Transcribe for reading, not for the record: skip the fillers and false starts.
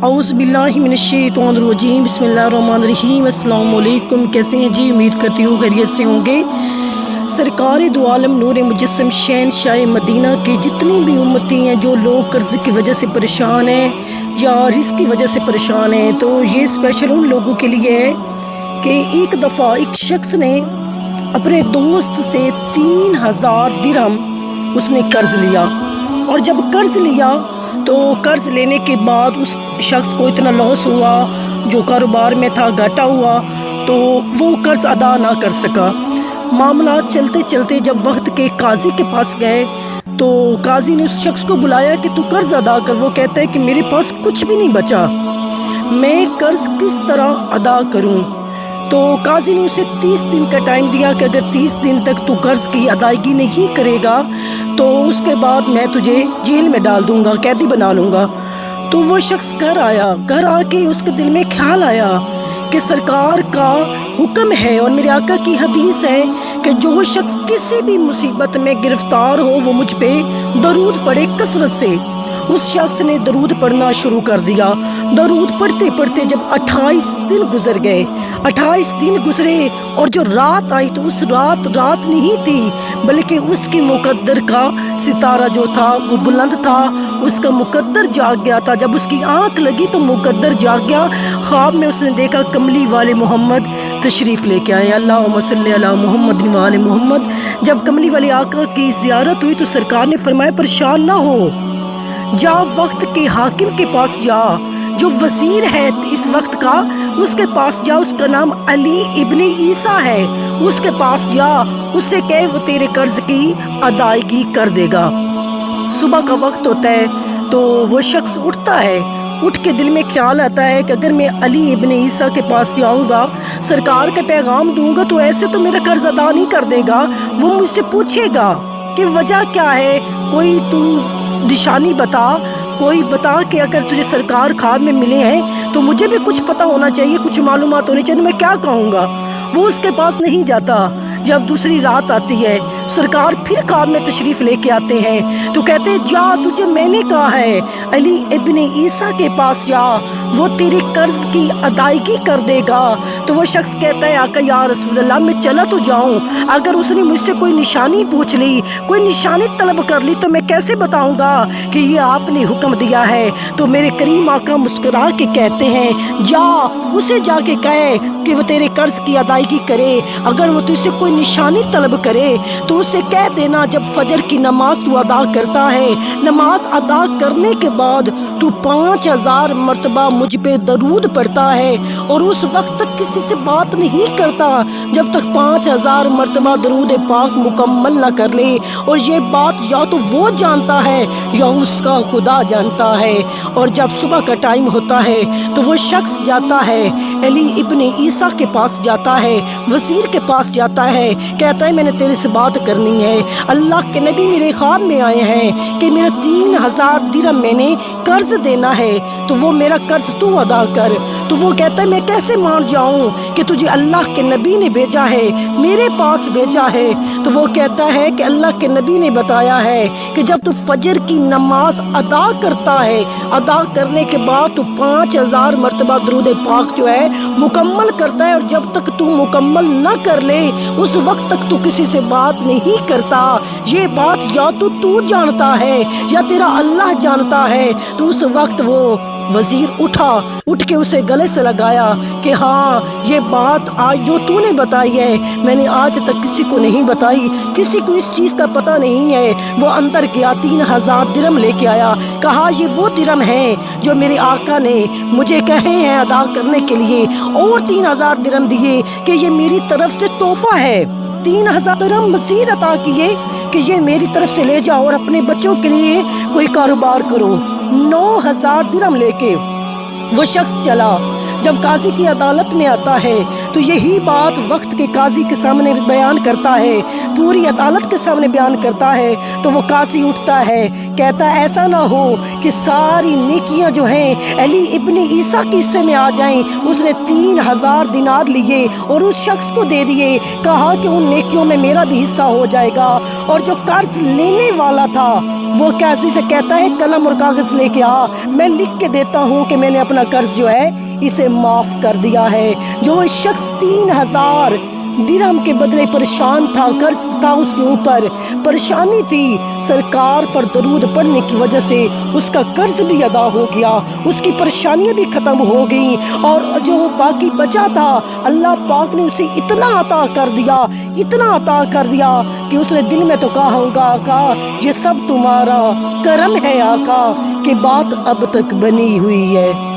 اعوذ باللہ من الشیطان الرجیم بسم اللہ الرحمن الرحیم۔ السلام علیکم، کیسے ہیں جی؟ امید کرتی ہوں خیریت سے ہوں گے۔ سرکار دو عالم نور مجسم شہنشاہ مدینہ کی جتنی بھی امتی ہیں جو لوگ قرض کی وجہ سے پریشان ہیں یا رزق کی وجہ سے پریشان ہیں، تو یہ اسپیشل ان لوگوں کے لیے ہے کہ ایک دفعہ ایک شخص نے اپنے دوست سے 3000 درہم اس نے قرض لیا، اور جب قرض لیا تو قرض لینے کے بعد اس شخص کو اتنا لاس ہوا، جو کاروبار میں تھا گھاٹا ہوا، تو وہ قرض ادا نہ کر سکا۔ معاملات چلتے چلتے جب وقت کے قاضی کے پاس گئے تو قاضی نے اس شخص کو بلایا کہ تو قرض ادا کر۔ وہ کہتا ہے کہ میرے پاس کچھ بھی نہیں بچا، میں قرض کس طرح ادا کروں؟ تو قاضی نے اسے 30 دن کا ٹائم دیا کہ اگر 30 دن تک تو قرض کی ادائیگی نہیں کرے گا تو اس کے بعد میں تجھے جیل میں ڈال دوں گا، قیدی بنا لوں گا۔ تو وہ شخص گھر آیا، گھر آ کے اس کے دل میں خیال آیا کہ سرکار کا حکم ہے اور میرے آقا کی حدیث ہے کہ جو شخص کسی بھی مصیبت میں گرفتار ہو وہ مجھ پہ درود پڑھے کثرت سے۔ اس شخص نے درود پڑھنا شروع کر دیا۔ درود پڑھتے پڑھتے جب 28 دن گزر گئے، 28 دن گزرے اور جو رات آئی تو اس رات نہیں تھی، بلکہ اس کی مقدر کا ستارہ جو تھا وہ بلند تھا، اس کا مقدر جاگ گیا تھا۔ جب اس کی آنکھ لگی تو مقدر جاگ گیا۔ خواب میں اس نے دیکھا کملی والے محمد تشریف لے کے آئے، اللہم صلی علی محمد و آل محمد۔ جب کملی والے آقا کی زیارت ہوئی تو سرکار نے فرمایا پریشان نہ ہو، جا وقت کے حاکم کے پاس جا، جو وزیر ہے اس وقت کا، اس کے پاس جا، اس کا نام علی ابن عیسیٰ ہے، اس کے پاس جا، اس سے کہے وہ تیرے قرض کی ادائیگی کر دے گا۔ صبح کا وقت ہوتا ہے تو وہ شخص اٹھتا ہے، اٹھ کے دل میں خیال آتا ہے کہ اگر میں علی ابن عیسیٰ کے پاس جاؤں گا، سرکار کا پیغام دوں گا تو ایسے تو میرا قرض ادا نہیں کر دے گا، وہ مجھ سے پوچھے گا کہ وجہ کیا ہے، کوئی تم نشانی بتا، کوئی بتا کہ اگر تجھے سرکار خواب میں ملے ہیں تو مجھے بھی کچھ پتہ ہونا چاہیے، کچھ معلومات ہونی چاہیے، میں کیا کہوں گا؟ وہ اس کے پاس نہیں جاتا۔ جب دوسری رات آتی ہے، سرکار پھر خواب میں تشریف لے کے آتے ہیں تو کہتے ہیں جا، تجھے میں نے کہا ہے علی ابن عیسیٰ کے پاس جا، وہ تیری قرض کی ادائیگی کر دے گا۔ تو وہ شخص کہتا ہے آقا یا رسول اللہ میں چلا تو جاؤں، اگر اس نے مجھ سے کوئی نشانی پوچھ لی، کوئی نشانی طلب کر لی تو میں کیسے بتاؤں گا کہ یہ آپ نے حکم دیا ہے؟ تو میرے کریم آقا مسکرا کے کہتے ہیں جا، اسے جا کے کہے کہ وہ تیرے قرض کی ادائیگی کرے، اگر وہ تجھ سے کوئی نشانی طلب کرے تو اسے کہہ دینا جب فجر کی نماز تو ادا کرتا ہے، نماز ادا کرنے کے بعد تو 5000 مرتبہ مجھ پہ درود پڑھتا ہے اور اس وقت تک کسی سے بات نہیں کرتا جب تک 5000 مرتبہ درود پاک مکمل نہ کر لے، اور یہ بات یا تو وہ جانتا ہے یا اس کا خدا جانتا ہے۔ اور جب صبح کا ٹائم ہوتا ہے تو وہ شخص جاتا ہے علی ابن عیسیٰ کے پاس جاتا ہے، وزیر کے پاس جاتا ہے، کہتا ہے میں نے تیرے سے بات کرنی ہے، اللہ کے نبی میرے خواب میں آئے ہیں کہ میرا 3000 درہم میں نے قرض دینا ہے تو وہ میرا قرض تو ادا کر۔ تو وہ کہتا ہے میں کیسے مان جاؤں کہ تجھے اللہ کے نبی نے بھیجا ہے، میرے پاس بھیجا ہے؟ تو وہ کہتا ہے کہ اللہ کے نبی نے بتایا ہے کہ جب تو فجر کی نماز ادا کرتا ہے، ادا کرنے کے بعد تو 5000 مرتبہ درود پاک جو ہے مکمل کرتا ہے، اور جب تک تو مکمل نہ کر لے اس وقت تک تو کسی سے بات نہیں کرتا۔ یہ بات یا تو جانتا ہے یا تیرا اللہ جانتا ہے۔ تو اس وقت وہ وزیر اٹھ کے اسے گلے سے لگایا کہ ہاں یہ بات آج جو تو نے بتائی ہے میں نے آج تک کسی کو نہیں بتائی، کسی کو اس چیز کا پتہ نہیں ہے۔ وہ اندر گیا، 3000 درہم لے کے آیا، کہا یہ وہ درہم ہیں جو میرے آقا نے مجھے کہے ہیں ادا کرنے کے لیے، اور 3000 درہم دیے کہ یہ میری طرف سے تحفہ ہے۔ 3000 درہم مزید عطا کیے کہ یہ میری طرف سے لے جاؤ اور اپنے بچوں کے لیے کوئی کاروبار کرو۔ 9000 درہم لے کے وہ شخص چلا۔ جب قاضی کی عدالت میں آتا ہے تو یہی بات وقت کے قاضی کے سامنے بیان کرتا ہے، پوری عدالت کے سامنے بیان کرتا ہے، تو وہ قاضی اٹھتا ہے، کہتا ہے ایسا نہ ہو کہ ساری نیکیاں جو ہیں علی ابن عیسیٰ کے حصے میں آ جائیں۔ اس نے 3000 دینار لیے اور اس شخص کو دے دیے، کہا کہ ان نیکیوں میں میرا بھی حصہ ہو جائے گا۔ اور جو قرض لینے والا تھا وہ قاضی سے کہتا ہے قلم اور کاغذ لے کے آ، میں لکھ کے دیتا ہوں کہ میں نے اپنا قرض جو ہے اسے معاف کر دیا ہے۔ جو شخص 3000 درہم کے بدلے پریشان تھا، قرض تھا اس کے اوپر، پریشانی تھی، سرکار پر درود پڑھنے کی وجہ سے اس کا قرض بھی ادا ہو گیا، اس کی پریشانیاں بھی ختم ہو گئیں، اور جو باقی بچا تھا اللہ پاک نے اسے اتنا عطا کر دیا، اتنا عطا کر دیا کہ اس نے دل میں تو کہا ہوگا آقا یہ سب تمہارا کرم ہے آقا، کہ بات اب تک بنی ہوئی ہے۔